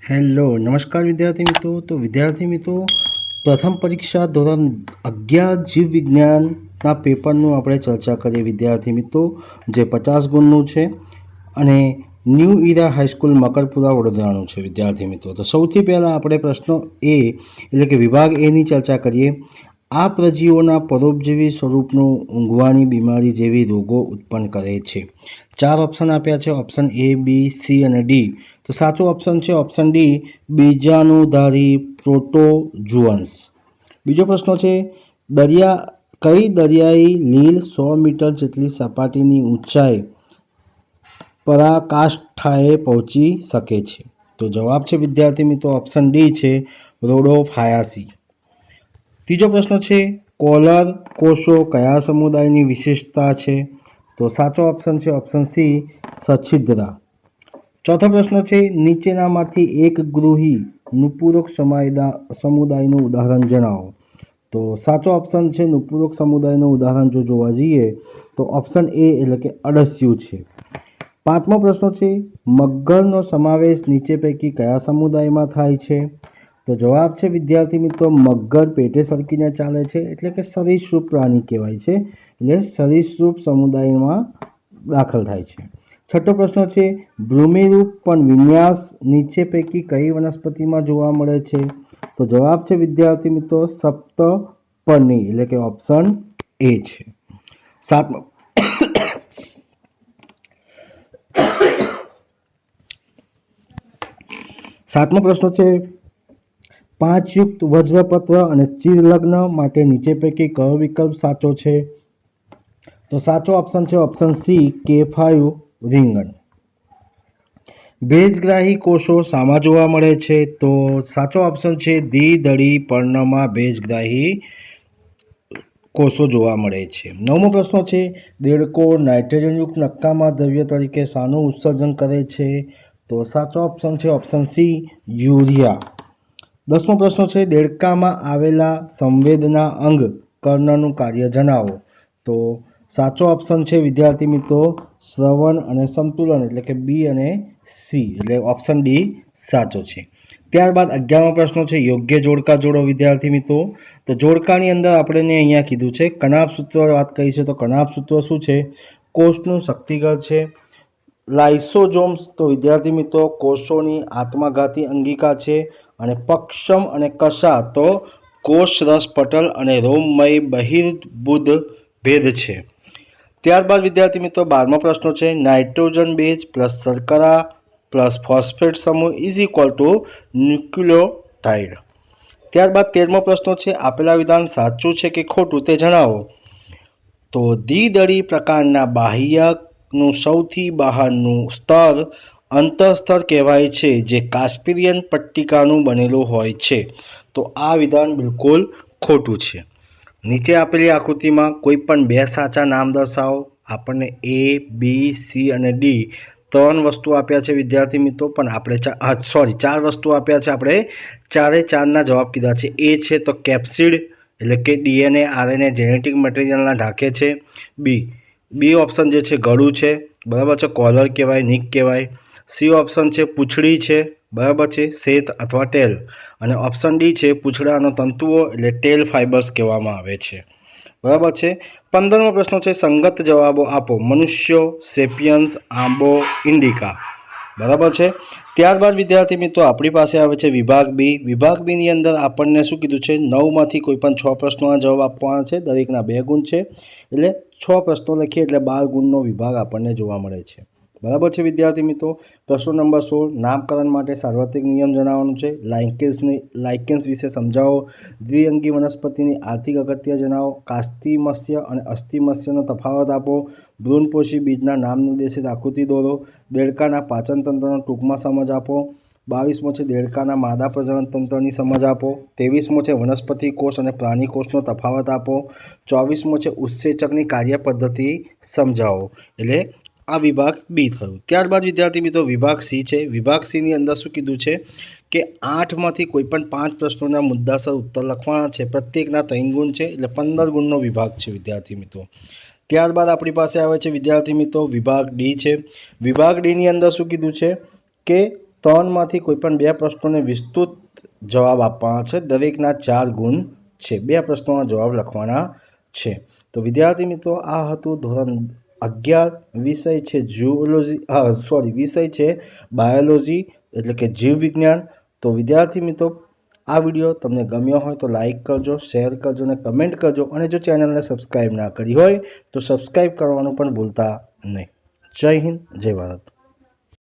Hello નમસ્કાર વિદ્યાર્થી મિત્રો. તો વિદ્યાર્થી મિત્રો, પ્રથમ પરીક્ષા ધોરણ 11 જીવ વિજ્ઞાનના પેપરનું આપણે ચર્ચા કરીએ વિદ્યાર્થી મિત્રો, જે 50 ગુણનું છે અને ન્યૂ ઇરા હાઈસ્કૂલ મકરપુરા વડોદરાનું છે વિદ્યાર્થી મિત્રો. તો સૌથી પહેલાં આપણે પ્રશ્ન એ એટલે કે વિભાગ એની ચર્ચા કરીએ. આ પ્રજીવોના પરોપજીવી સ્વરૂપનું ઊંઘવાની બીમારી જેવી રોગો ઉત્પન્ન કરે છે. 4 ઓપ્શન આપ્યા છે, ઓપ્શન એ, બી, સી અને ડી. તો સાચો ઓપ્શન છે ઓપ્શન ડી, બીજાણુધારી પ્રોટોઝુઅન્સ. બીજો પ્રશ્ન છે, કઈ દરિયાઈ લીલ 100 મીટર જેટલી સપાટીની ઊંચાઈ પરાકાષ્ઠાએ પહોંચી શકે છે? તો જવાબ છે વિદ્યાર્થી મિત્રો ઓપ્શન ડી છે, રોડોફાયાસી. ત્રીજો પ્રશ્ન છે, કોલર કોષો કયા સમુદાયની વિશેષતા છે? તો સાચો ઓપ્શન છે ઓપ્શન સી, સછિદ્રા. ચોથો પ્રશ્ન છે, નીચેનામાંથી એક ગૃહી નુપુરક સમુદાયનું ઉદાહરણ જણાવો. તો સાચો ઓપ્શન છે નુપુરક સમુદાયનું ઉદાહરણ જો જોવા જઈએ તો ઓપ્શન એ એટલે કે અળસિયું છે. પાંચમો પ્રશ્ન છે, મગરનો સમાવેશ નીચે પૈકી કયા સમુદાયમાં થાય છે? તો જવાબ છે વિદ્યાર્થી મિત્રો, મગર પેટે સરકીને ચાલે છે એટલે કે સરીસૃપ પ્રાણી કહેવાય છે, એટલે સરીસૃપ સમુદાયમાં દાખલ થાય છે. છઠ્ઠો પ્રશ્ન છે, ભૂમિરૂપ પણ વિન્યાસ નીચે પૈકી કઈ વનસ્પતિમાં જોવા મળે છે? તો જવાબ છે વિદ્યાર્થી મિત્રો, સપ્તપર્ણી એટલે કે ઓપ્શન એ છે. સાતમો પ્રશ્ન છે, 5 યુક્ત વજ્રપત્ર અને ચિરલગ્ન માટે નીચે પૈકી કયો વિકલ્પ સાચો છે? તો સાચો ઓપ્શન છે ઓપ્શન સી, K5 રીંગણ. ભેજગ્રાહી કોષો શામાં જોવા મળે છે? તો સાચો ઓપ્શન છે, દ્વિદળી પર્ણમાં ભેજગ્રાહી કોષો જોવા મળે છે. નવમો પ્રશ્ન છે, દેડકો નાઇટ્રોજનયુક્ત નક્કામાં દ્રવ્ય તરીકે શાનું ઉત્સર્જન કરે છે? તો સાચો ઓપ્શન છે ઓપ્શન સી, યુરિયા. 10મો પ્રશ્ન છે, દેડકામાં આવેલા સંવેદના અંગ કર્ણનું કાર્ય જણાવો. તો સાચો ઓપ્શન છે વિદ્યાર્થી મિત્રો, શ્રવણ અને સંતુલન એટલે કે બી અને સી એટલે ઓપ્શન ડી સાચો છે. ત્યારબાદ 11મો પ્રશ્ન છે, યોગ્ય જોડકા જોડો વિદ્યાર્થી મિત્રો. તો જોડકાની અંદર આપણે અહીંયા કીધું છે કનાભ સૂત્ર વાત કરી છે. તો કનાભ સૂત્ર શું છે? કોષનું શક્તિગળ છે. લાઇસોઝોમ્સ તો વિદ્યાર્થી મિત્રો કોષોની આત્મઘાતી અંગિકા છે. અને પક્ષમ અને કશા તો કોષ રસ પટલ અને રોમમય બહિર્બુદ ભેદ છે. ત્યારબાદ વિદ્યાર્થી મિત્રો 12મો પ્રશ્ન છે, નાઇટ્રોજન બેઝ પ્લસ શર્કરા પ્લસ ફોસ્ફેટ સમૂહ ઇઝ ઇક્વલ ટુ ન્યુક્લિયોટાઇડ. ત્યારબાદ 13મો પ્રશ્ન છે, આપેલા વિધાન સાચું છે કે ખોટું તે જણાવો. તો દ્વિદળી પ્રકારના બાહ્યકનું સૌથી બહારનું સ્તર અંતઃસ્તર કહેવાય છે, જે કાસ્પિરિયન પટ્ટિકાનું બનેલું હોય છે. તો આ વિધાન બિલકુલ ખોટું છે. નીચે આપેલી આકૃતિમાં કોઈ પણ 2 સાચા નામ દર્શાવો. આપણને એ, બી, સી અને ડી 3 વસ્તુ આપ્યા છે વિદ્યાર્થી મિત્રો, પણ આપણે 4 વસ્તુ આપ્યા છે. આપણે 4 જવાબ કીધા છે. એ છે તો કેપ્સિડ એટલે કે ડીએનએ આરએનએ જેનેટિક મટીરિયલના ઢાંકે છે. બી ઓપ્શન જે છે ગળું છે, બરાબર છે, કોલર કહેવાય, નિક કહેવાય. સી ઓપ્શન છે પૂંછડી છે, બરાબર છે, શેત અથવા ટેલ. અને ઓપ્શન ડી છે પૂંછડાનો તંતુઓ એટલે ટેલ ફાઇબર્સ કહેવામાં આવે છે, બરાબર છે. 15મો પ્રશ્ન છે, સંગત જવાબો આપો. મનુષ્યો, સેપિયન્સ, આંબો, ઇન્ડિકા, બરાબર છે. ત્યારબાદ વિદ્યાર્થી મિત્રો આપણી પાસે આવે છે વિભાગ બી. વિભાગ બીની અંદર આપણને શું કીધું છે, 9માંથી કોઈ પણ 6 પ્રશ્નોના જવાબ આપવાના છે. દરેકના 2 ગુણ છે, એટલે 6 પ્રશ્નો લખીએ એટલે 12 ગુણનો વિભાગ આપણને જોવા મળે છે, બરાબર છે વિદ્યાર્થી મિત્રો. પ્રશ્ન નંબર 16, નામકરણ માટે સાર્વત્રિક નિયમ જણાવવાનું છે. લાઇકેન્સ વિશે સમજાવો. દ્વિઅંગી વનસ્પતિની આર્થિક અગત્ય જણાવો. કાસ્તિમત્સ્ય અને અસ્થિમત્સ્યનો તફાવત આપો. ભ્રૂણપોષી બીજના નામ નિર્દેશિત આકૃતિ દોરો. દેડકાના પાચનતંત્રનો ટૂંકમાં સમજ આપો. 22મો છે, દેડકાના માદા પ્રજનન તંત્રની સમજ આપો. 23મો છે, વનસ્પતિ કોષ અને પ્રાણી કોષનો તફાવત આપો. 24મો છે, ઉત્સેચકની કાર્ય પદ્ધતિ સમજાવો. એટલે આ વિભાગ બી થયું. ત્યારબાદ વિદ્યાર્થી મિત્રો વિભાગ સી છે. વિભાગ સીની અંદર શું કીધું છે કે 8માંથી કોઈ પણ 5 પ્રશ્નોના મુદ્દાસર ઉત્તર લખવાના છે. પ્રત્યેકના 3 ગુણ છે, એટલે 15 ગુણનો વિભાગ છે વિદ્યાર્થી મિત્રો. ત્યારબાદ આપણી પાસે આવે છે વિદ્યાર્થી મિત્રો વિભાગ ડી છે. વિભાગ ડીની અંદર શું કીધું છે કે ત્રણમાંથી કોઈ પણ 2 પ્રશ્નોને વિસ્તૃત જવાબ આપવાના છે. દરેકના 4 ગુણ છે. 2 પ્રશ્નોના જવાબ લખવાના છે. તો વિદ્યાર્થી મિત્રો, આ હતું ધોરણ 11, વિષય છે વિષય છે બાયોલોજી એટલે કે જીવ વિજ્ઞાન. તો વિદ્યાર્થી મિત્રો, આ વિડીયો તમને ગમ્યો હોય તો લાઈક કરજો, શેર કરજો અને કમેન્ટ કરજો. અને જો ચેનલને સબસ્ક્રાઈબ ના કરી હોય તો સબસ્ક્રાઈબ કરવાનું પણ ભૂલતા નહીં. જય હિન્દ, જય ભારત.